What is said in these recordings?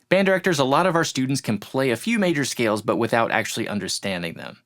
Band directors, a lot of our students can play a few major scales, but without actually understanding them.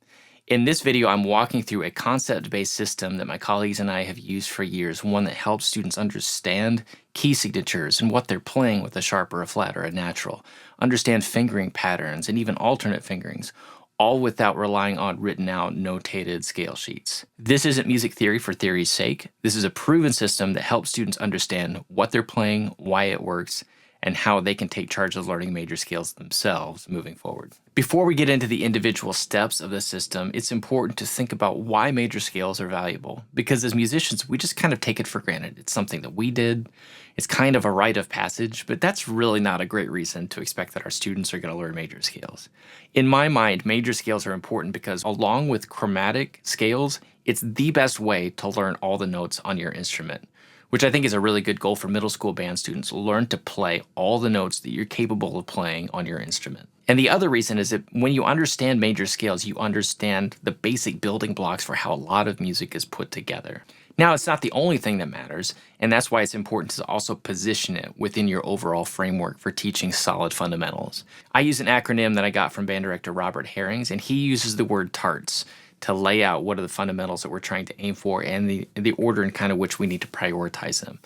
In this video, I'm walking through a concept-based system that my colleagues and I have used for years, one that helps students understand key signatures and what they're playing with a sharp or a flat or a natural, understand fingering patterns and even alternate fingerings, all without relying on written out, notated scale sheets. This isn't music theory for theory's sake. This is a proven system that helps students understand what they're playing, why it works, and how they can take charge of learning major scales themselves moving forward. Before we get into the individual steps of the system, it's important to think about why major scales are valuable. Because as musicians, we just kind of take it for granted. It's something that we did. It's kind of a rite of passage, but that's really not a great reason to expect that our students are going to learn major scales. In my mind, major scales are important because along with chromatic scales, it's the best way to learn all the notes on your instrument, which I think is a really good goal for middle school band students. Learn to play all the notes that you're capable of playing on your instrument. And the other reason is that when you understand major scales, you understand the basic building blocks for how a lot of music is put together. Now, it's not the only thing that matters, and that's why it's important to also position it within your overall framework for teaching solid fundamentals. I use an acronym that I got from band director Robert Herrings, and he uses the word TARTS to lay out what are the fundamentals that we're trying to aim for and the order in kind of which we need to prioritize them.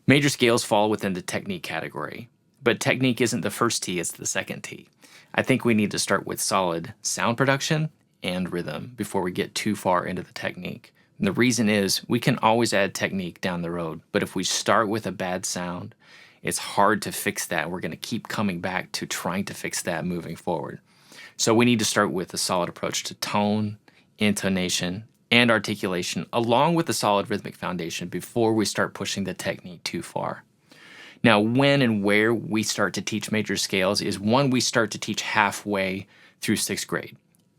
Major scales fall within the technique category, but technique isn't the first T, it's the second T. I think we need to start with solid sound production and rhythm before we get too far into the technique. And the reason is we can always add technique down the road, but if we start with a bad sound, it's hard to fix that. We're going to keep coming back to trying to fix that moving forward. So we need to start with a solid approach to tone, intonation, and articulation, along with a solid rhythmic foundation before we start pushing the technique too far. Now, when and where we start to teach major scales is when we start to teach halfway through 6th grade.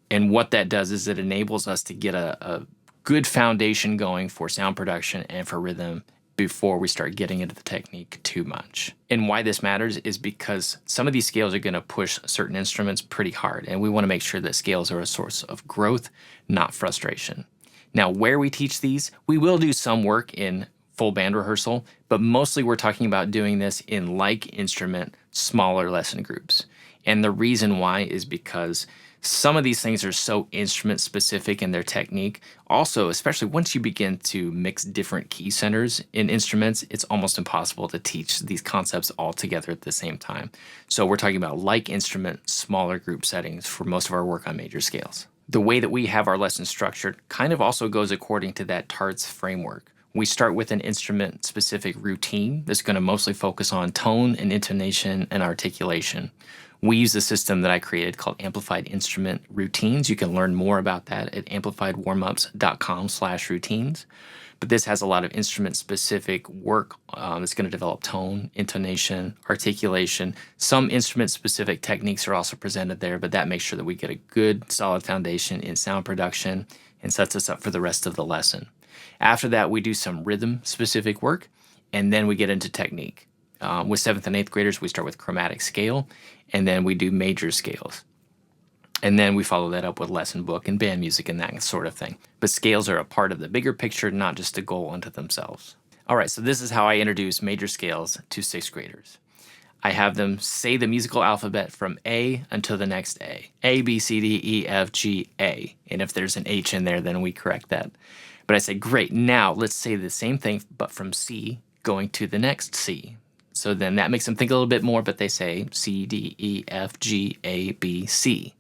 And what that does is it enables us to get a good foundation going for sound production and for rhythm before we start getting into the technique too much. And why this matters is because some of these scales are going to push certain instruments pretty hard, and we want to make sure that scales are a source of growth, not frustration. Now, where we teach these, we will do some work in full band rehearsal, but mostly we're talking about doing this in like instrument, smaller lesson groups. And the reason why is because some of these things are so instrument specific in their technique. Also, especially once you begin to mix different key centers in instruments, it's almost impossible to teach these concepts all together at the same time. So we're talking about like instrument, smaller group settings for most of our work on major scales. The way that we have our lessons structured kind of also goes according to that TARTS framework. We start with an instrument-specific routine that's going to mostly focus on tone and intonation and articulation. We use a system that I created called Amplified Instrument Routines. You can learn more about that at amplifiedwarmups.com/routines. But this has a lot of instrument-specific work that's going to develop tone, intonation, articulation. Some instrument-specific techniques are also presented there, but that makes sure that we get a good, solid foundation in sound production and sets us up for the rest of the lesson. After that, we do some rhythm-specific work, and then we get into technique. With 7th and 8th graders, we start with chromatic scale, and then we do major scales. And then we follow that up with lesson book and band music and that sort of thing. But scales are a part of the bigger picture, not just a goal unto themselves. All right, so this is how I introduce major scales to 6th graders. I have them say the musical alphabet from A until the next A. A, B, C, D, E, F, G, A. And if there's an H in there, then we correct that. But I say, great, now let's say the same thing, but from C going to the next C. So then that makes them think a little bit more, but they say C, D, E, F, G, A, B, C.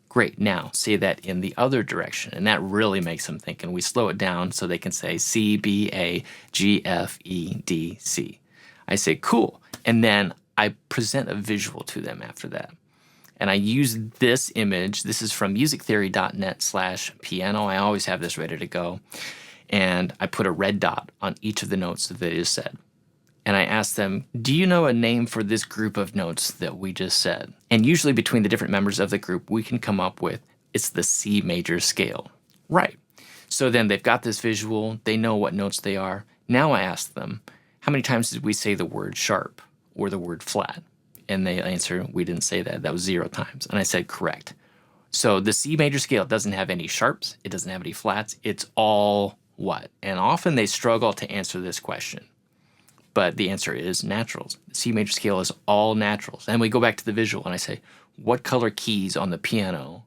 Great, now say that in the other direction, and that really makes them think, and we slow it down so they can say C, B, A, G, F, E, D, C. I say, cool, and then I present a visual to them after that. And I use this image. This is from musictheory.net/piano. I always have this ready to go. And I put a red dot on each of the notes that they just said. And I ask them, do you know a name for this group of notes that we just said? And usually between the different members of the group, we can come up with, it's the C major scale. Right. So then they've got this visual. They know what notes they are. Now I ask them, how many times did we say the word sharp or the word flat? And they answer, we didn't say that. That was 0 times. And I said, correct. So the C major scale doesn't have any sharps. It doesn't have any flats. It's all what? And often they struggle to answer this question. But the answer is naturals. The C major scale is all naturals. And we go back to the visual and I say, what color keys on the piano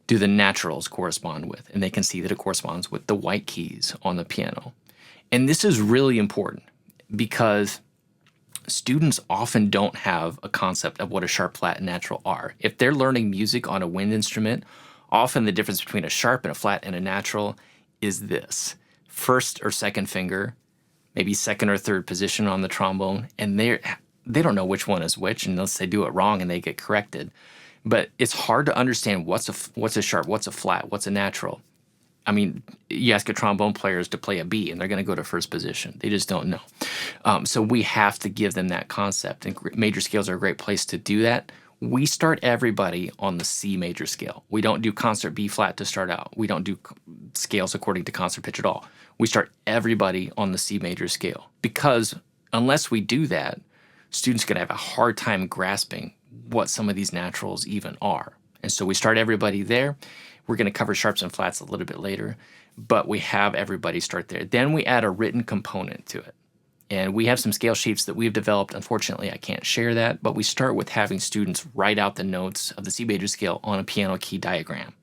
do the naturals correspond with? And they can see that it corresponds with the white keys on the piano. And this is really important because students often don't have a concept of what a sharp, flat, and natural are. If they're learning music on a wind instrument, often the difference between a sharp and a flat and a natural is this: first or second finger, maybe second or third position on the trombone, and they don't know which one is which unless they do it wrong and they get corrected. But it's hard to understand what's a sharp, what's a flat, what's a natural. I mean, you ask a trombone players to play a B, and they're going to go to first position. They just don't know. So we have to give them that concept, and major scales are a great place to do that. We start everybody on the C major scale. We don't do concert B flat to start out. We don't do scales according to concert pitch at all. We start everybody on the C major scale because unless we do that, students are going to have a hard time grasping what some of these naturals even are. And so we start everybody there. We're going to cover sharps and flats a little bit later, but we have everybody start there. Then we add a written component to it. And we have some scale sheets that we've developed. Unfortunately, I can't share that, but we start with having students write out the notes of the C major scale on a piano key diagram.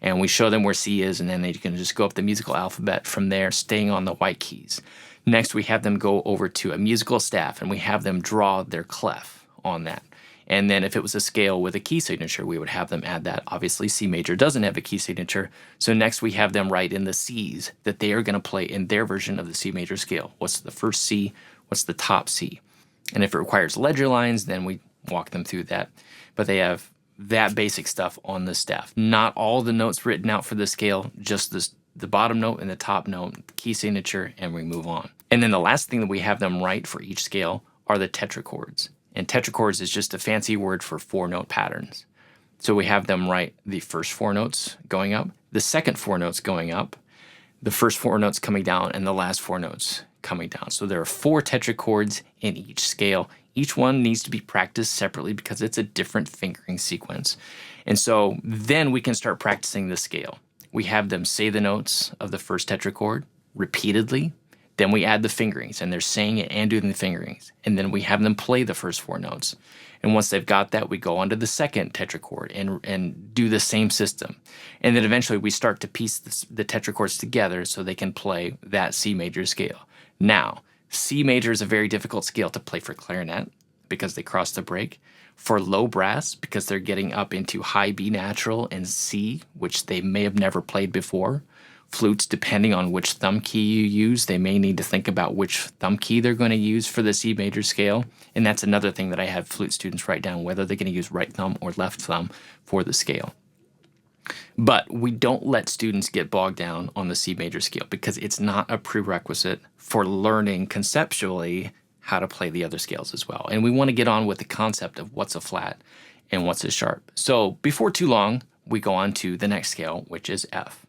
And we show them where C is, and then they can just go up the musical alphabet from there, staying on the white keys. Next, we have them go over to a musical staff, and we have them draw their clef on that. And then if it was a scale with a key signature, we would have them add that. Obviously, C major doesn't have a key signature. So next we have them write in the Cs that they are going to play in their version of the C major scale. What's the first C? What's the top C? And if it requires ledger lines, then we walk them through that. But they have that basic stuff on the staff. Not all the notes written out for the scale, just the bottom note and the top note, the key signature, and we move on. And then the last thing that we have them write for each scale are the tetrachords. And tetrachords is just a fancy word for 4-note patterns. So we have them write the first 4 notes going up, the second 4 notes going up, the first 4 notes coming down, and the last 4 notes coming down. So there are 4 tetrachords in each scale. Each one needs to be practiced separately because it's a different fingering sequence. And so then we can start practicing the scale. We have them say the notes of the first tetrachord repeatedly. Then we add the fingerings, and they're saying it and doing the fingerings. And then we have them play the first 4 notes. And once they've got that, we go on to the second tetrachord and do the same system. And then eventually we start to piece the tetrachords together so they can play that C major scale. Now, C major is a very difficult scale to play for clarinet because they cross the break. For low brass, because they're getting up into high B natural and C, which they may have never played before. Flutes, depending on which thumb key you use, they may need to think about which thumb key they're going to use for the C major scale. And that's another thing that I have flute students write down, whether they're going to use right thumb or left thumb for the scale. But we don't let students get bogged down on the C major scale because it's not a prerequisite for learning conceptually how to play the other scales as well. And we want to get on with the concept of what's a flat and what's a sharp. So before too long, we go on to the next scale, which is F.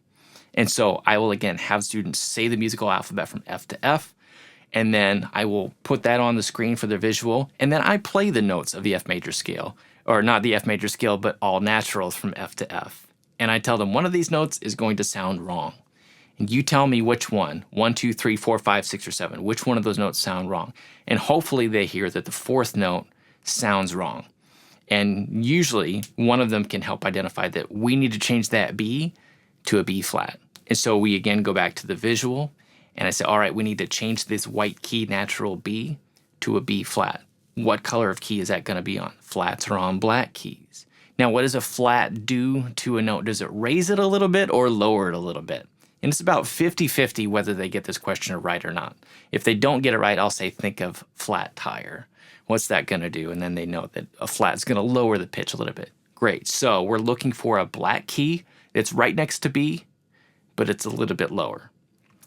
And so I will, again, have students say the musical alphabet from F to F, and then I will put that on the screen for their visual, and then I play the notes of the F major scale, or not the F major scale, but all naturals from F to F. And I tell them one of these notes is going to sound wrong. And you tell me which one, 1, 2, 3, 4, 5, 6, or 7, which one of those notes sound wrong. And hopefully they hear that the 4th note sounds wrong. And usually one of them can help identify that we need to change that B to a B flat. And so we again go back to the visual, and I say, all right, we need to change this white key natural B to a B flat. What color of key is that going to be on? Flats are on black keys. Now, what does a flat do to a note? Does it raise it a little bit or lower it a little bit? And it's about 50-50 whether they get this question right or not. If they don't get it right, I'll say, think of flat tire. What's that going to do? And then they know that a flat is going to lower the pitch a little bit. Great. So we're looking for a black key that's right next to B, but it's a little bit lower.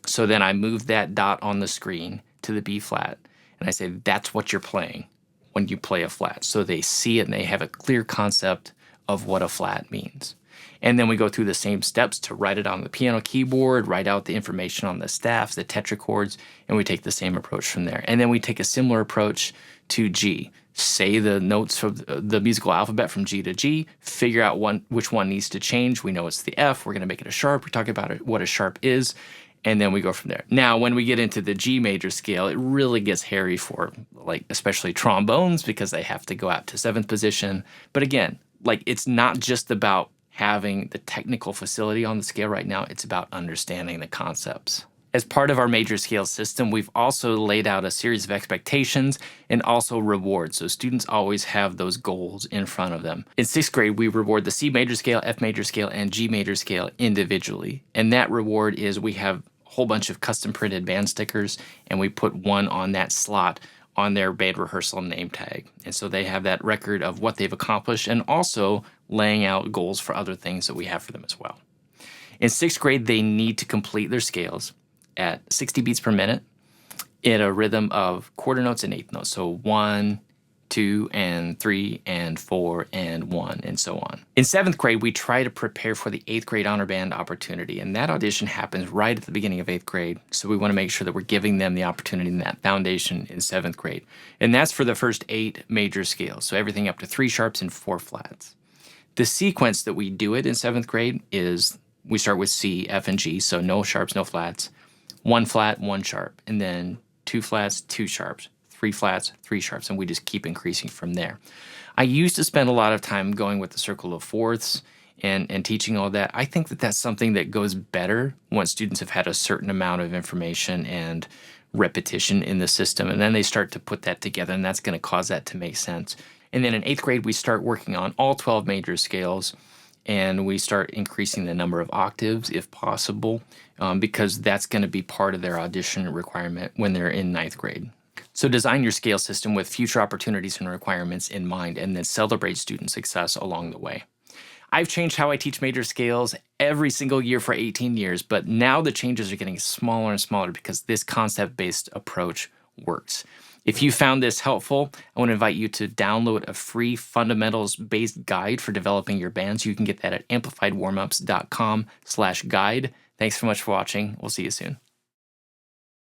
So then I move that dot on the screen to the B flat, and I say, that's what you're playing when you play a flat. So they see it and they have a clear concept of what a flat means. And then we go through the same steps to write it on the piano keyboard, write out the information on the staffs, the tetrachords, and we take the same approach from there. And then we take a similar approach to G. Say the notes from the musical alphabet from G to G, figure out which one needs to change. We know it's the F. We're going to make it a sharp. We talk about what a sharp is. And then we go from there. Now, when we get into the G major scale, it really gets hairy for especially trombones because they have to go out to 7th position. But again, it's not just about having the technical facility on the scale right now. It's about understanding the concepts. As part of our major scale system, we've also laid out a series of expectations and also rewards. So students always have those goals in front of them. In 6th grade, we reward the C major scale, F major scale, and G major scale individually. And that reward is we have a whole bunch of custom printed band stickers, and we put one on that slot on their band rehearsal name tag. And so they have that record of what they've accomplished and also laying out goals for other things that we have for them as well. In 6th grade, they need to complete their scales at 60 beats per minute in a rhythm of quarter notes and eighth notes. So 1, 2, and 3, and 4, and 1, and so on. In 7th grade, we try to prepare for the 8th grade honor band opportunity, and that audition happens right at the beginning of 8th grade. So we want to make sure that we're giving them the opportunity in that foundation in 7th grade. And that's for the first 8 major scales, so everything up to 3 sharps and 4 flats. The sequence that we do it in 7th grade is we start with C, F, and G, so no sharps, no flats. 1 flat, 1 sharp, and then 2 flats, 2 sharps, 3 flats, 3 sharps, and we just keep increasing from there. I used to spend a lot of time going with the circle of fourths and teaching all that. I think that that's something that goes better once students have had a certain amount of information and repetition in the system, and then they start to put that together, and that's going to cause that to make sense. And then in 8th grade, we start working on all 12 major scales, and we start increasing the number of octaves if possible, because that's going to be part of their audition requirement when they're in 9th grade. So design your scale system with future opportunities and requirements in mind, and then celebrate student success along the way. I've changed how I teach major scales every single year for 18 years, but now the changes are getting smaller and smaller because this concept-based approach works. If you found this helpful, I want to invite you to download a free fundamentals-based guide for developing your bands. You can get that at amplifiedwarmups.com/guide. Thanks so much for watching. We'll see you soon.